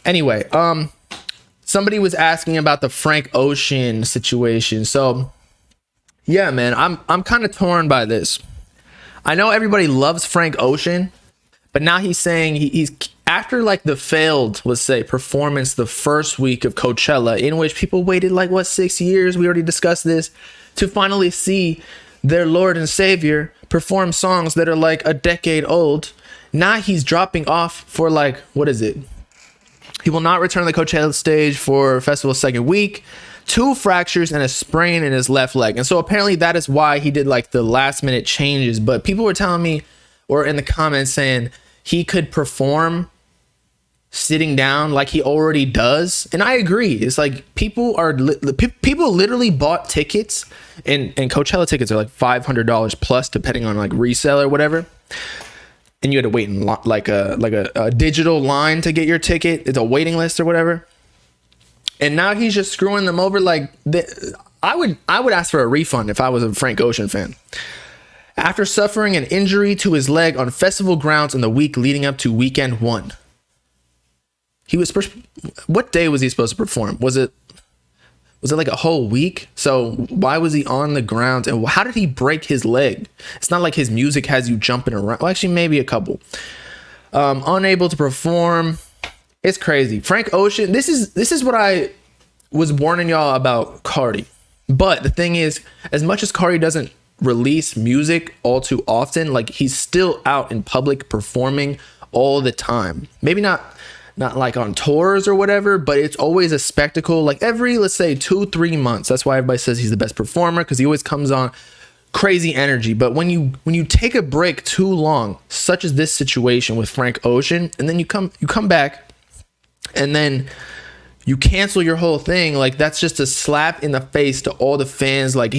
Anyway, somebody was asking about the Frank Ocean situation. So yeah, man, I'm kind of torn by this. I know everybody loves Frank Ocean, but now he's saying he's after like the failed, let's say, performance the first week of Coachella, in which people waited like 6 years. We already discussed this, to finally see their Lord and Savior perform songs that are like a decade old. Now he's dropping off for like, what is it? He will not return to the Coachella stage for festival's second week. 2 fractures and a sprain in his left leg. And so apparently that is why he did like the last minute changes. But people were telling me, or in the comments saying, he could perform sitting down like he already does. And I agree. It's like people literally bought tickets, and Coachella tickets are like $500 plus, depending on like resale or whatever. And you had to wait in like a digital line to get your ticket. It's a waiting list or whatever. And now he's just screwing them over. Like I would ask for a refund if I was a Frank Ocean fan. After suffering an injury to his leg on festival grounds in the week leading up to weekend 1. What day was he supposed to perform? Was it like a whole week? So why was he on the ground, and how did he break his leg? It's not like his music has you jumping around. Well, actually, maybe a couple. Unable to perform. It's crazy. Frank Ocean. This is what I was warning y'all about Cardi. But the thing is, as much as Cardi doesn't release music all too often, like he's still out in public performing all the time. Maybe not like on tours or whatever, but it's always a spectacle. Like every, let's say 2-3 months. That's why everybody says he's the best performer, because he always comes on crazy energy. But when you take a break too long, such as this situation with Frank Ocean, and then you come back and then you cancel your whole thing, like that's just a slap in the face to all the fans. Like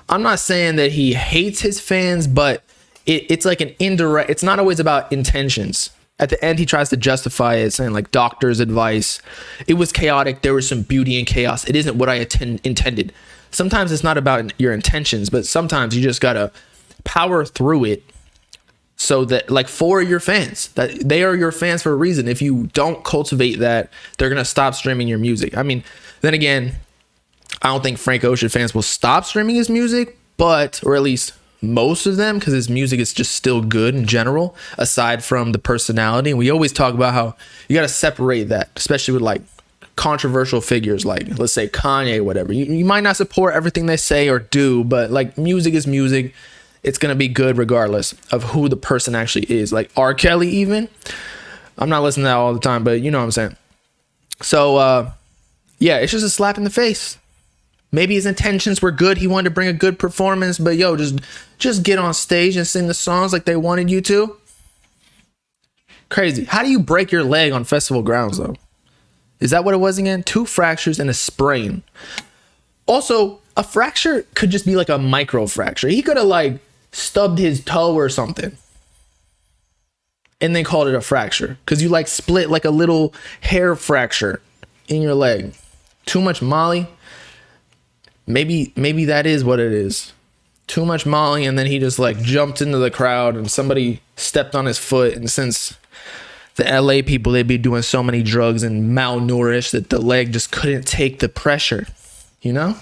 I'm not saying that he hates his fans, but it's like an indirect, it's not always about intentions. At the end, he tries to justify it, saying like doctor's advice. It was chaotic. There was some beauty in chaos. It isn't what I intended. Sometimes it's not about your intentions, but sometimes you just got to power through it so that, like, for your fans, that they are your fans for a reason. If you don't cultivate that, they're going to stop streaming your music. I mean, then again, I don't think Frank Ocean fans will stop streaming his music, or at least most of them, because his music is just still good in general, aside from the personality. And we always talk about how you got to separate that, especially with like controversial figures, like let's say Kanye, whatever. You might not support everything they say or do, but like music is music. It's going to be good regardless of who the person actually is. Like R. Kelly, even. I'm not listening to that all the time, but you know what I'm saying. So yeah, it's just a slap in the face. Maybe his intentions were good. He wanted to bring a good performance, but yo, just get on stage and sing the songs like they wanted you to. Crazy. How do you break your leg on festival grounds, though? Is that what it was again? 2 fractures and a sprain. Also, a fracture could just be like a micro fracture. He could have like stubbed his toe or something and then called it a fracture, because you like split like a little hair fracture in your leg. Too much Molly. Maybe that is what it is. Too much Molly, and then he just like jumped into the crowd and somebody stepped on his foot. And since the LA people, they'd be doing so many drugs and malnourished that the leg just couldn't take the pressure, you know?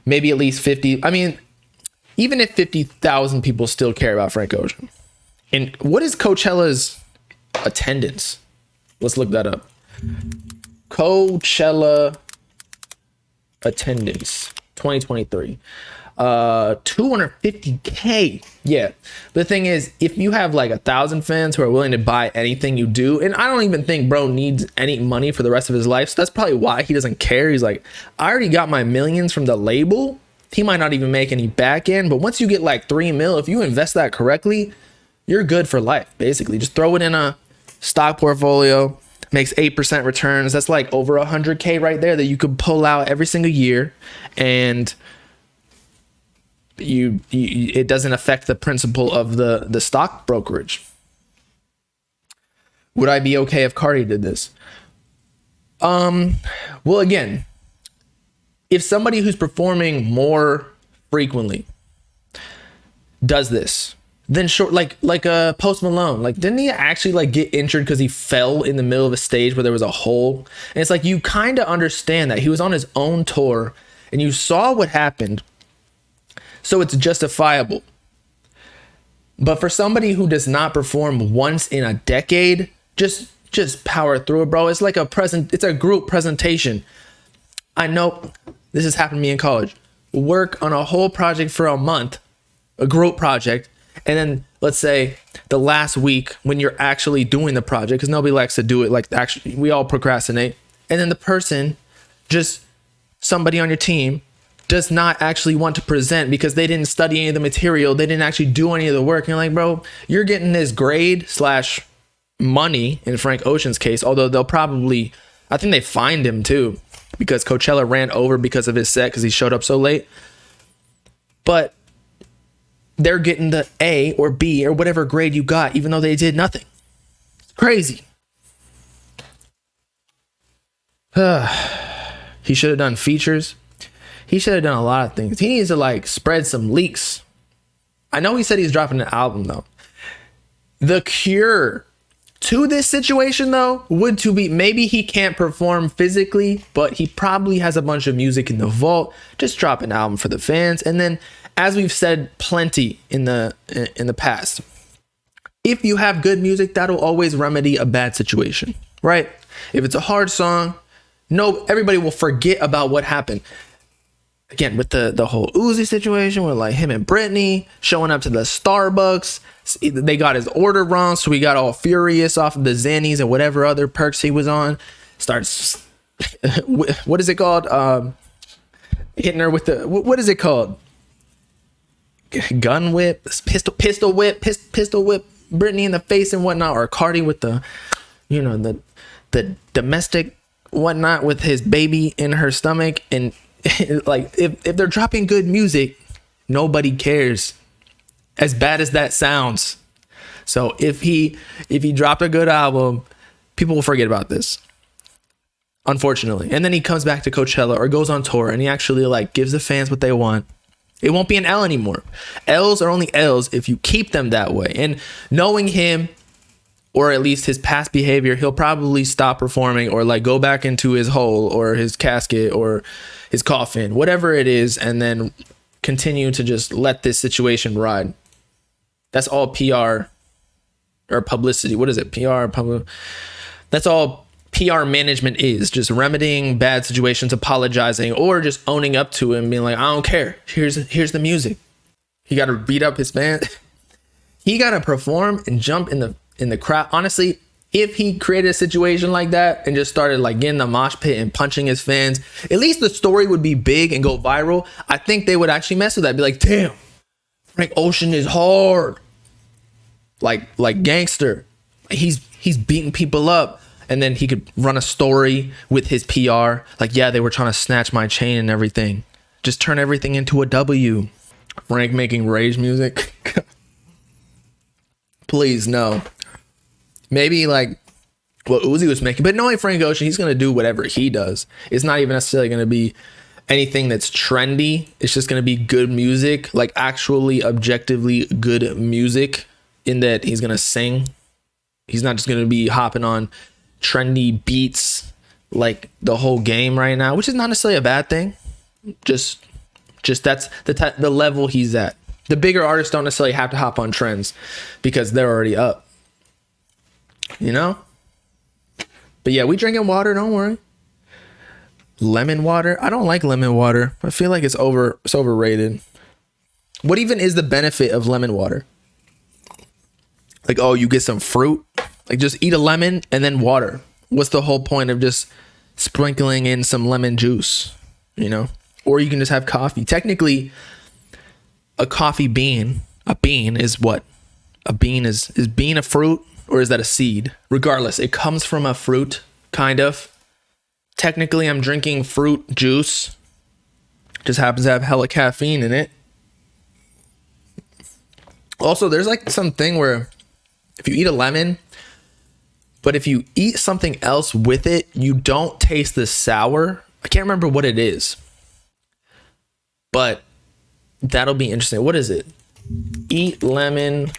Maybe at least 50. I mean, even if 50,000 people still care about Frank Ocean. And what is Coachella's attendance? Let's look that up. Coachella attendance 2023, 250K. Yeah, the thing is, if you have like 1,000 fans who are willing to buy anything you do, and I don't even think bro needs any money for the rest of his life, so that's probably why he doesn't care. He's like, I already got my millions from the label. He might not even make any back end, but once you get like 3 mil, if you invest that correctly, you're good for life. Basically, just throw it in a stock portfolio. Makes 8% returns. That's like over 100K right there that you could pull out every single year, and it doesn't affect the principle of the stock brokerage. Would I be okay if Cardi did this? Well, again, if somebody who's performing more frequently does this, then short, like a Post Malone, like didn't he actually like get injured because he fell in the middle of a stage where there was a hole? And it's like you kind of understand that he was on his own tour and you saw what happened, so it's justifiable. But for somebody who does not perform once in a decade, just power through it, bro. It's like it's a group presentation. I know this has happened to me in college. Work on a whole project for a month, a group project, and then let's say the last week when you're actually doing the project, because nobody likes to do it, like actually we all procrastinate, and then the person, just somebody on your team, does not actually want to present because they didn't study any of the material, they didn't actually do any of the work. And you're like, bro, you're getting this grade / money in Frank Ocean's case, although they'll probably, I think they fined him too because Coachella ran over because of his set because he showed up so late. But they're getting the A or B or whatever grade you got, even though they did nothing. It's crazy. He should have done features. He should have done a lot of things. He needs to like spread some leaks. I know he said he's dropping an album though. The cure to this situation though would to be, maybe he can't perform physically, but he probably has a bunch of music in the vault. Just drop an album for the fans. And then, as we've said plenty in the past, if you have good music, that'll always remedy a bad situation, right? If it's a hard song, everybody will forget about what happened. Again, with the whole Uzi situation, with like him and Britney showing up to the Starbucks, they got his order wrong, so we got all furious off of the Xannies and whatever other perks he was on. Starts, what is it called? Hitting her with the, what is it called? Gun whip, pistol whip Britney in the face and whatnot, or Cardi with the, the domestic whatnot with his baby in her stomach. And like if they're dropping good music, nobody cares, as bad as that sounds. So if he dropped a good album, people will forget about this, unfortunately. And then he comes back to Coachella or goes on tour and he actually like gives the fans what they want. It won't be an L anymore. L's are only L's if you keep them that way. And knowing him, or at least his past behavior, he'll probably stop performing or like go back into his hole or his casket or his coffin, whatever it is, and then continue to just let this situation ride. That's all PR or publicity. What is it? PR, public. That's all PR management is, just remedying bad situations, apologizing, or just owning up to it and being like, I don't care. Here's the music. He got to beat up his band. He got to perform and jump in the crowd. Honestly, if he created a situation like that and just started like getting the mosh pit and punching his fans, at least the story would be big and go viral. I think they would actually mess with that. Be like, damn, Frank Ocean is hard. Like gangster. He's beating people up. And then he could run a story with his PR. Like, yeah, they were trying to snatch my chain and everything. Just turn everything into a W. Frank making rage music. Please, no. Maybe like what Uzi was making. But knowing Frank Ocean, he's going to do whatever he does. It's not even necessarily going to be anything that's trendy. It's just going to be good music. Like actually objectively good music, in that he's going to sing. He's not just going to be hopping on trendy beats like the whole game right now, which is not necessarily a bad thing. Just that's the level he's at. The bigger artists don't necessarily have to hop on trends because they're already up, But yeah, we drinking water, don't worry. Lemon water. I don't like lemon water. I feel like it's overrated. What even is the benefit of lemon water? Like, oh, you get some fruit. Like, just eat a lemon and then water. What's the whole point of just sprinkling in some lemon juice, Or you can just have coffee. Technically, a coffee bean, is what? A bean is bean a fruit, or is that a seed? Regardless, it comes from a fruit, kind of. Technically, I'm drinking fruit juice. Just happens to have hella caffeine in it. Also, there's like something where if you eat a lemon, but if you eat something else with it, you don't taste the sour. I can't remember what it is, but that'll be interesting. What is it? Eat lemon,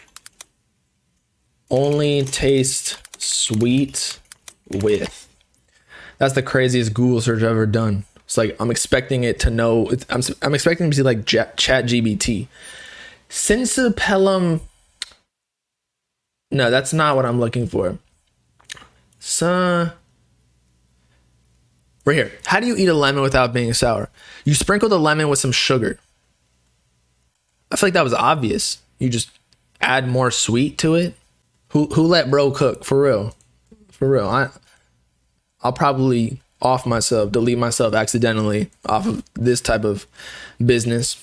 only taste sweet with. That's the craziest Google search I've ever done. It's like I'm expecting it to know. I'm expecting to see like Chat GBT. Cinsipellum. No, that's not what I'm looking for. Right here. How do you eat a lemon without being sour? You sprinkle the lemon with some sugar. I feel like that was obvious. You just add more sweet to it. Who let bro cook? For real. For real. I'll probably delete myself accidentally off of this type of business.